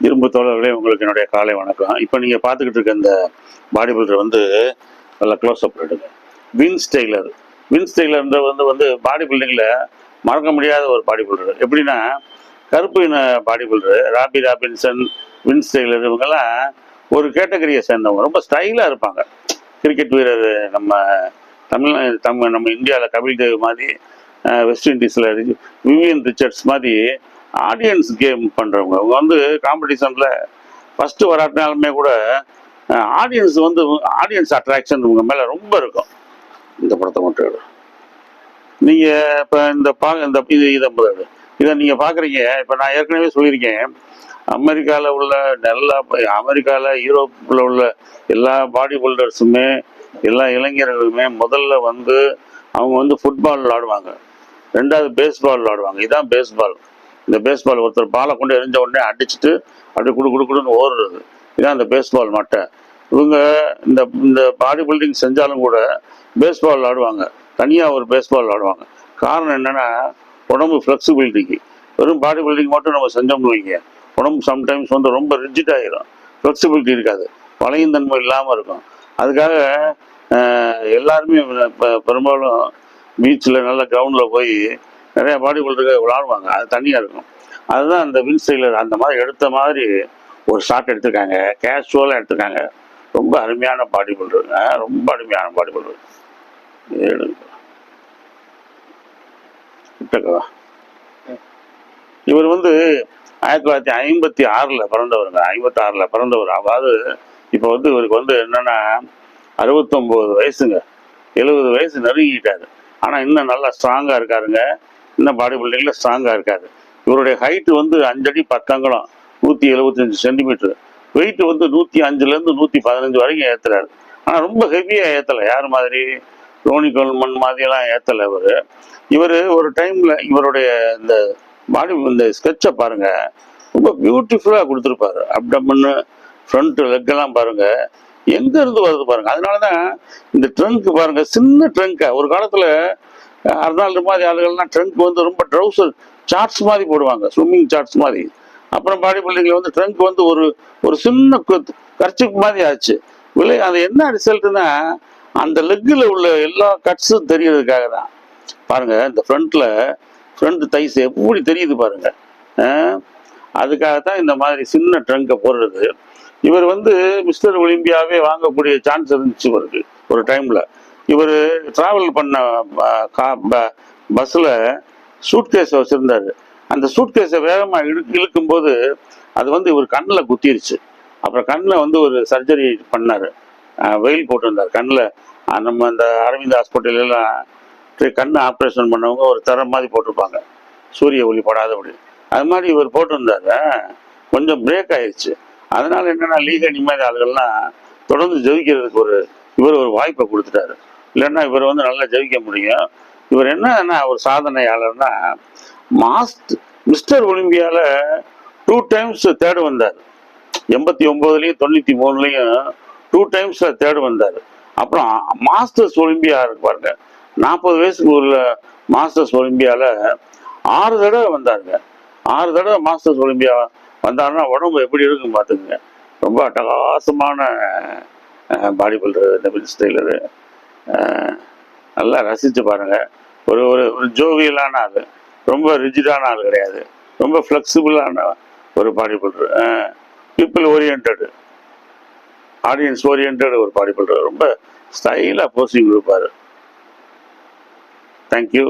இரும்பு தோழர்களே, உங்களுக்கு என்னுடைய காலை வணக்கம். இப்போ நீங்கள் பார்த்துக்கிட்டு இருக்க இந்த பாடி பில்டர் வந்து நல்லா க்ளோஸ் அப் எடுங்க. Wins Taylor. வின்ஸ் டெய்லர்ன்ற வந்து பாடி பில்டிங்கில் மறக்க முடியாத ஒரு பாடி பில்டர். எப்படின்னா, கருப்பு இன body builder Robby Robinson, Vince Taylor இவங்கெல்லாம் ஒரு கேட்டகரியை சேர்ந்தவங்க. ரொம்ப ஸ்டைலாக இருப்பாங்க. கிரிக்கெட் வீரர் நம்ம இந்தியாவில் கபில் தேவ் மாதிரி, வெஸ்ட் இண்டீஸில் விவியன் ரிச்சர்ட்ஸ் மாதிரி ஆடியன்ஸ் கேம் பண்ணுறவங்க. அவங்க வந்து காம்படிஷனில் ஃபஸ்ட்டு வராட்டினாலுமே கூட ஆடியன்ஸ் அட்ராக்ஷன் இவங்க மேலே ரொம்ப இருக்கும். இந்த படத்தை மட்டும் நீங்கள் இப்போ இதை நீங்கள் பார்க்குறீங்க. இப்போ நான் ஏற்கனவே சொல்லியிருக்கேன், அமெரிக்காவில் யூரோப்பில் உள்ள எல்லா பாடி பில்டர்ஸுமே, எல்லா இளைஞர்களுமே முதல்ல வந்து அவங்க வந்து ஃபுட்பால் விளாடுவாங்க, ரெண்டாவது பேஸ்பால் விளாடுவாங்க. இதுதான் பேஸ்பால். இந்த பேஸ்பால் ஒருத்தர் பாலை கொண்டு எரிஞ்ச உடனே அடிச்சுட்டு அப்படியே குடுன்னு ஓடுறது, இதுதான் இந்த பேஸ்பால் மட்டை. இவங்க இந்த பாடி பில்டிங் செஞ்சாலும் கூட பேஸ்பால் விளாடுவாங்க, தனியாக ஒரு பேஸ்பால் விளாடுவாங்க. காரணம் என்னென்னா, உடம்பு ஃப்ளெக்சிபிலிட்டிக்கு. வெறும் பாடி பில்டிங் மட்டும் நம்ம செஞ்சோம்னு வைங்க, உடம்பு சம்டைம்ஸ் வந்து ரொம்ப ரிஜிட் ஆகிடும், ஃப்ளெக்சிபிலிட்டி இருக்காது, வளையும் தன்மை இல்லாமல் இருக்கும். அதுக்காக எல்லாருமே இப்போ பெரும்பாலும் பீச்சில் நல்ல கிரவுண்டில் போய் நிறைய பாடி பில்டருக்கு விளாடுவாங்க. அது தனியாக இருக்கும். அதுதான் அந்த வின்ஸ் டெய்லர் அந்த மாதிரி எடுத்த மாதிரி ஒரு ஷாட் எடுத்திருக்காங்க, கேஷுவலாக எடுத்திருக்காங்க. ரொம்ப அருமையான பாடி பில்டருங்க, ரொம்ப அருமையான பாடி பில்டர். இவர் வந்து 1956 பிறந்தவருங்க. 56 பிறந்தவர். அதாவது இப்போ வந்து இவருக்கு வந்து என்னன்னா 69 வயசுங்க. 70 வயசு நெருங்கிட்டாரு. ஆனால் இன்னும் நல்லா ஸ்ட்ராங்காக இருக்காருங்க. இன்னும் பாடி பில்டிங்கில் ஸ்ட்ராங்காக இருக்காரு. இவருடைய ஹைட்டு வந்து 5 அடி 10 அங்குலம், 175 சென்டிமீட்டர். வெயிட் வந்து 105லேருந்து 115 வரைக்கும் ஏற்றுறாரு. ஆனால் ரொம்ப ஹெவியாக ஏற்றலை. யார் மாதிரி? ரோனி கோல்மன் மாதிரியெல்லாம் ஏற்றலை. இவர் ஒரு டைமில் இவருடைய இந்த ஸ்கெட்சை பாருங்க, ரொம்ப பியூட்டிஃபுல்லாக கொடுத்துருப்பாரு. அப்டமன்னு, ஃப்ரண்ட் லெக்கெல்லாம் பாருங்க, எங்க இருந்து வருது பாருங்க. அதனாலதான் இந்த ட்ரங்க் பாருங்க, சின்ன ட்ரங்க். ஒரு காலத்துல அர்னால்டு மாதிரி ஆளுகள்லாம் ட்ரங்க் வந்து ரொம்ப ட்ரௌசர் சார்ட்ஸ் மாதிரி போடுவாங்க, ஸ்விம்மிங் சார்ட்ஸ் மாதிரி. அப்புறம் பாடி பில்டிங்ல வந்து ட்ரங்க் வந்து ஒரு சின்ன கர்ச்சிப் மாதிரி ஆச்சு. அது என்ன ரிசல்ட்னா, அந்த லெக்கில் உள்ள எல்லா கட்ஸும் தெரியறதுக்காக தான். பாருங்க, இந்த ஃப்ரண்ட் தைஸ் எப்படி தெரியுது பாருங்க. அதுக்காகத்தான் இந்த மாதிரி சின்ன ட்ரங்கை போடுறது. இவர் வந்து மிஸ்டர் ஒலிம்பியாவே வாங்கக்கூடிய சான்ஸ் இருந்துச்சு இவருக்கு ஒரு டைம்ல. இவர் டிராவல் பண்ண பஸ்ல சூட்கேஸை வச்சிருந்தாரு. அந்த சூட்கேஸை வேகமாக இழுக்கும்போது அது வந்து இவர் கண்ணில் குத்திருச்சு. அப்புறம் கண்ணில் வந்து ஒரு சர்ஜரி பண்ணார், வெயில் போட்டிருந்தார் கண்ணில். நம்ம அந்த அரவிந்த் ஹாஸ்பிட்டல்லாம் கண் ஆப்ரேஷன் பண்ணவங்க ஒரு தரம் மாதிரி போட்டிருப்பாங்க, சூரிய ஒளி படாதபடி. அது மாதிரி இவர் போட்டிருந்தாரு. கொஞ்சம் பிரேக் ஆயிடுச்சு. அதனால என்னன்னா, லீக நிம்மதி ஆளுகள்லாம் தொடர்ந்து ஜெயிக்கிறதுக்கு இவர் ஒரு வாய்ப்பை கொடுத்துட்டாரு. இல்லைன்னா இவர் வந்து நல்லா ஜெயிக்க முடியும். இவர் என்னன்னா ஒரு சாதனையாளர்னா, மிஸ்டர் ஒலிம்பியால 2 டைம்ஸ் தேர்டு வந்தார். 89லையும் 93லையும் 2 டைம்ஸ் தேர்டு வந்தார். அப்புறம் மாஸ்டர்ஸ் ஒலிம்பியா இருக்கு பாருங்க, 40 வயசுக்கு உள்ள மாஸ்டர்ஸ் ஒலிம்பியால 6 தடவை வந்தாருங்க. 6 தடவை மாஸ்டர்ஸ் ஒலிம்பியா வந்தாருன்னா உடம்பு எப்படி இருக்குன்னு பார்த்துக்குங்க. ரொம்ப அட்டகாசமான பாடி பில்டர் இந்த வின்ஸ் டெய்லரு. நல்லா ரசித்து பாருங்க. ஒரு ஒரு ஜோவியலான ஆள், ரொம்ப ரிஜிடான ஆள் கிடையாது, ரொம்ப ஃப்ளெக்சிபிளான ஒரு body builder. People orient, audience orient ஒரு பாடி பில்டர். ரொம்ப ஸ்டைலாக போஸ்டிங் கொடுப்பாரு. தேங்க்யூ.